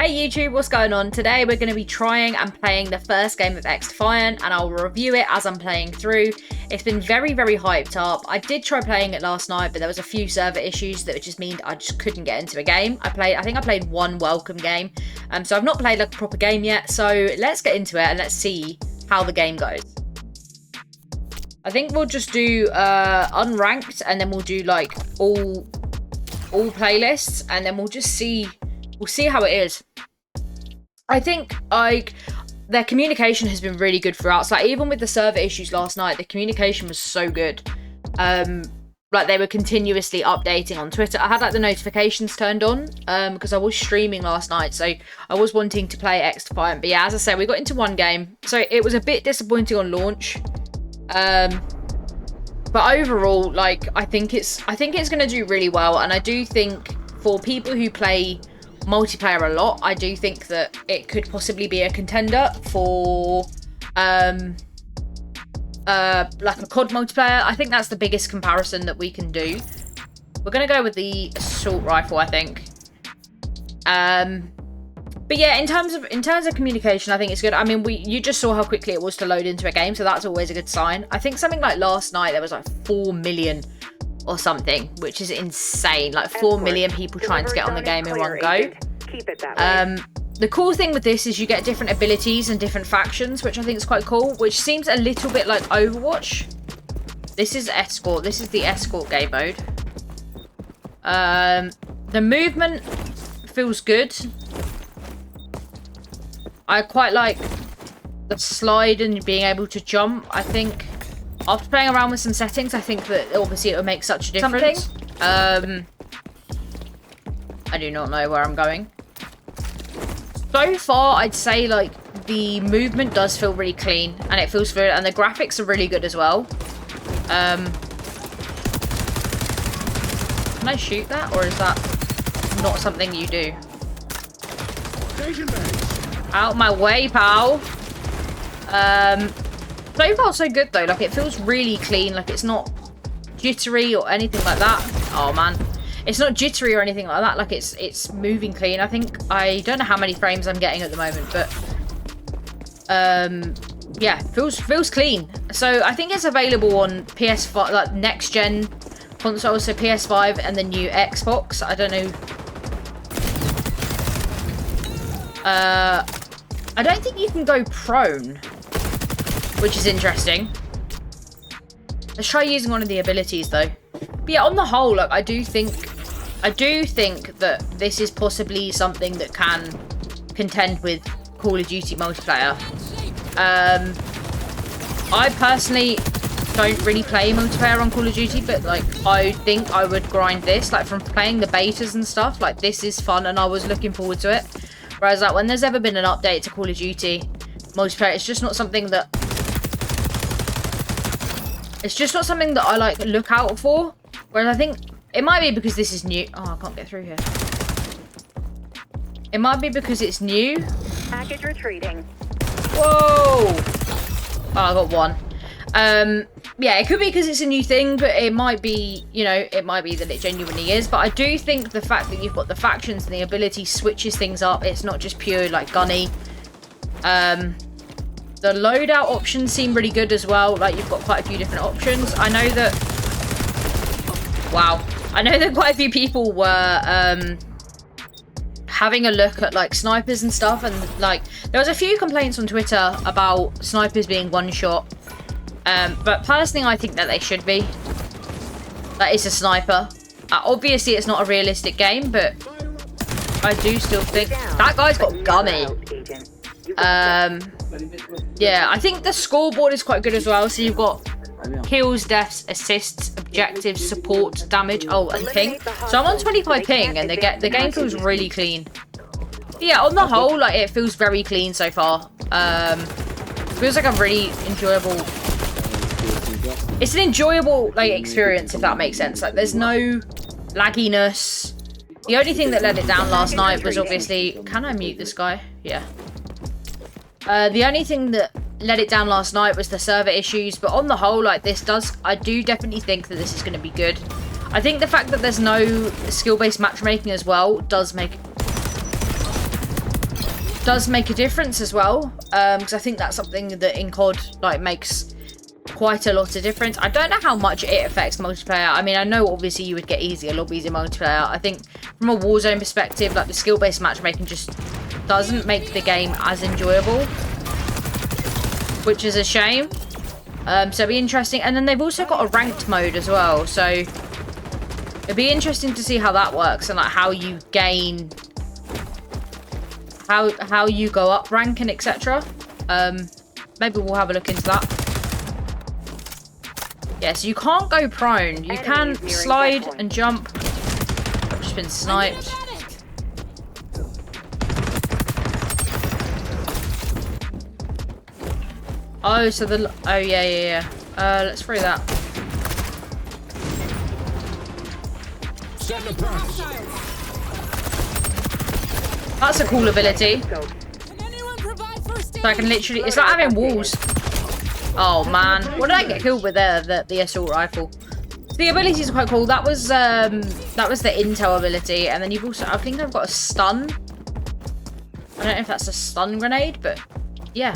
Hey YouTube, what's going on? Today we're going to be trying and playing the first game of X-Defiant, and I'll review it as I'm playing through. It's been very hyped up. I did try playing it last night, but there was a few server issues that just mean I just couldn't get into a game. I think I played one welcome game, so I've not played like a proper game yet. So let's get into it and let's see how the game goes. I think we'll just do unranked, and then we'll do like all playlists, and then we'll just see. We'll see how it is. I think like their communication has been really good throughout. So like, even with the server issues last night, the communication was so good. Like they were continuously updating on Twitter. I had like the notifications turned on because I was streaming last night, so I was wanting to play X-Defiant. But yeah, as I said, we got into one game, so it was a bit disappointing on launch. But overall, like I think it's going to do really well, and I do think for people who play multiplayer a lot, I do think that it could possibly be a contender for like a COD multiplayer. I think that's the biggest comparison that we can do. We're gonna go with the assault rifle, I think. But yeah, in terms of communication, I think it's good. I mean, you just saw how quickly it was to load into a game, so that's always a good sign. I think something like last night there was like 4 million or something, which is insane. Like 4 million people trying to get on the game in one go. Keep it that way. The cool thing with this is you get different abilities and different factions, which I think is quite cool, which seems a little bit like Overwatch. This is Escort. This is the Escort game mode. The movement feels good. I quite like the slide and being able to jump. I think after playing around with some settings, I think that obviously it would make such a difference. I do not know where I'm going. So far, I'd say like the movement does feel really clean, and it feels good, and the graphics are really good as well. Can I shoot that, or is that not something you do? Out my way, pal. So far, so good though. Like it feels really clean. Like it's not jittery or anything like that. Oh man, it's not jittery or anything like that. Like it's moving clean. I think I don't know how many frames I'm getting at the moment, but yeah, feels clean. So I think it's available on PS5, like next gen consoles, so PS5 and the new Xbox. I don't know. I don't think you can go prone, which is interesting. Let's try using one of the abilities though. But yeah, on the whole, like I do think that this is possibly something that can contend with Call of Duty multiplayer. I personally don't really play multiplayer on Call of Duty, but like I think I would grind this. Like from playing the betas and stuff, like this is fun, and I was looking forward to it. Whereas like when there's ever been an update to Call of Duty multiplayer, it's just not something that I like look out for. Whereas I think it might be because this is new. Oh, I can't get through here. It might be because it's new. Package retreating. Whoa! Oh, I got one. Yeah, it could be because it's a new thing, but it might be, you know, it might be that it genuinely is. But I do think the fact that you've got the factions and the ability switches things up. It's not just pure like gunny. The loadout options seem really good as well. Like you've got quite a few different options. I know that. Wow, I know that quite a few people were having a look at like snipers and stuff, and like there was a few complaints on Twitter about snipers being one shot. But personally, I think that they should be. That is a sniper. Obviously, it's not a realistic game, but I do still think that guy's got gunny. Yeah, I think the scoreboard is quite good as well. So you've got kills, deaths, assists, objectives, support, damage, oh, and ping. So I'm on 25 ping, and the game feels really clean. But yeah, on the whole, like it feels very clean so far. Feels like a really enjoyable. It's an enjoyable like experience, if that makes sense. Like there's no lagginess. The only thing that let it down last night was obviously. Can I mute this guy? Yeah. The only thing that let it down last night was the server issues, but on the whole, like I do definitely think that this is going to be good. I think the fact that there's no skill-based matchmaking as well does make does make a difference as well, because I think that's something that in COD like makes quite a lot of difference. I don't know how much it affects multiplayer. I mean, I know obviously you would get easier lobbies in multiplayer. I think from a Warzone perspective, like the skill-based matchmaking just doesn't make the game as enjoyable, which is a shame. So it'd be interesting. And then they've also got a ranked mode as well, so it'd be interesting to see how that works and like how you gain, how you go up rank and etc. Maybe we'll have a look into that. Yeah, so you can't go prone. You can slide and jump. I've just been sniped. Oh, so the... Oh, yeah. Let's free that. That's a cool ability. So I can literally... It's like having walls. Oh man, what did I get killed with there? The assault rifle. So the abilities are quite cool. That was the intel ability, and then you've also, I think I've got a stun. I don't know if that's a stun grenade, but yeah.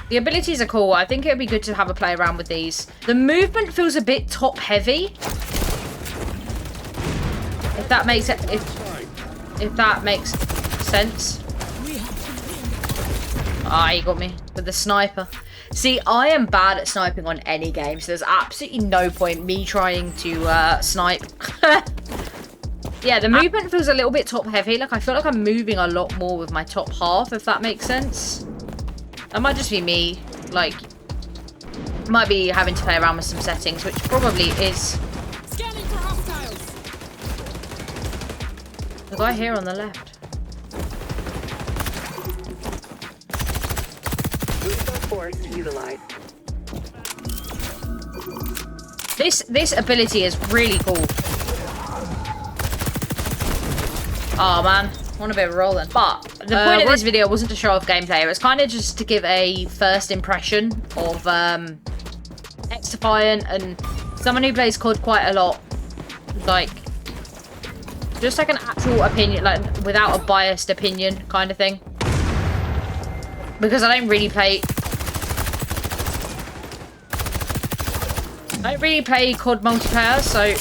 The abilities are cool. I think it would be good to have a play around with these. The movement feels a bit top heavy. If that makes it, if that makes sense. Ah, you got me with the sniper. See, I am bad at sniping on any game, so there's absolutely no point me trying to snipe. Yeah, the movement feels a little bit top heavy. Like, I feel like I'm moving a lot more with my top half, if that makes sense. That might just be me. Like, might be having to play around with some settings, which probably is. Scanning for hostiles. The guy here on the left. Force utilized. This ability is really cool. Oh man, I want a bit of rolling. But the point of this video wasn't to show off gameplay. It was kind of just to give a first impression of X-Defiant and someone who plays COD quite a lot. Like, just like an actual opinion, like without a biased opinion kind of thing. Because I don't really play COD multiplayer, so...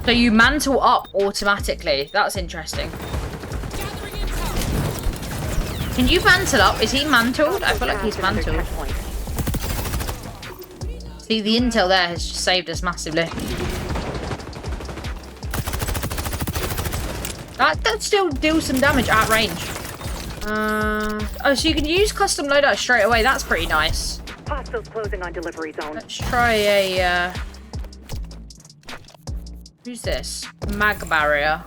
So you mantle up automatically. That's interesting. Can you mantle up? Is he mantled? I feel like he's mantled. See, the intel there has just saved us massively. That still deals some damage at range. Oh, so you can use custom loadout straight away. That's pretty nice. Hostiles closing on delivery zone. Let's try a, who's this? Mag barrier.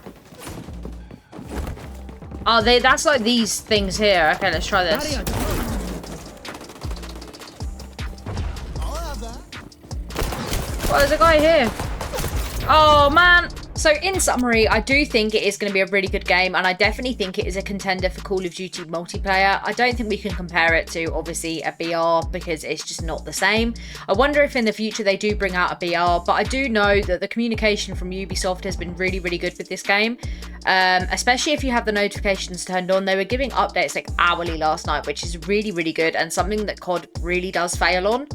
Oh, that's like these things here. Okay, let's try this. Oh, there's a guy here. Oh, man. So in summary, I do think it is going to be a really good game, and I definitely think it is a contender for Call of Duty multiplayer. I don't think we can compare it to, obviously, a BR because it's just not the same. I wonder if in the future they do bring out a BR, but I do know that the communication from Ubisoft has been really, really good with this game, especially if you have the notifications turned on. They were giving updates like hourly last night, which is really, really good and something that COD really does fail on.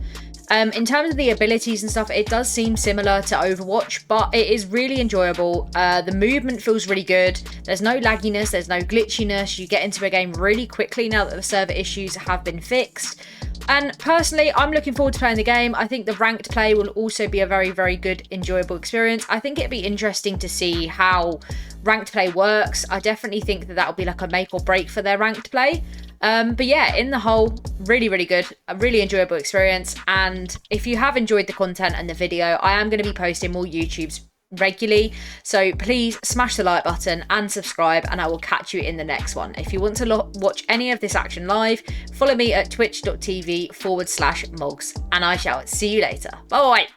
In terms of the abilities and stuff, it does seem similar to Overwatch, but it is really enjoyable. The movement feels really good. There's no lagginess, there's no glitchiness. You get into a game really quickly now that the server issues have been fixed. And personally, I'm looking forward to playing the game. I think the ranked play will also be a very, very good, enjoyable experience. I think it'd be interesting to see how ranked play works. I definitely think that that'll be like a make or break for their ranked play. But yeah, in the whole, really, really good, a really enjoyable experience. And if you have enjoyed the content and the video, I am going to be posting more YouTubes regularly, so please smash the like button and subscribe, and I will catch you in the next one. If you want to watch any of this action live, follow me at twitch.tv/mogs, and I shall see you later. Bye bye.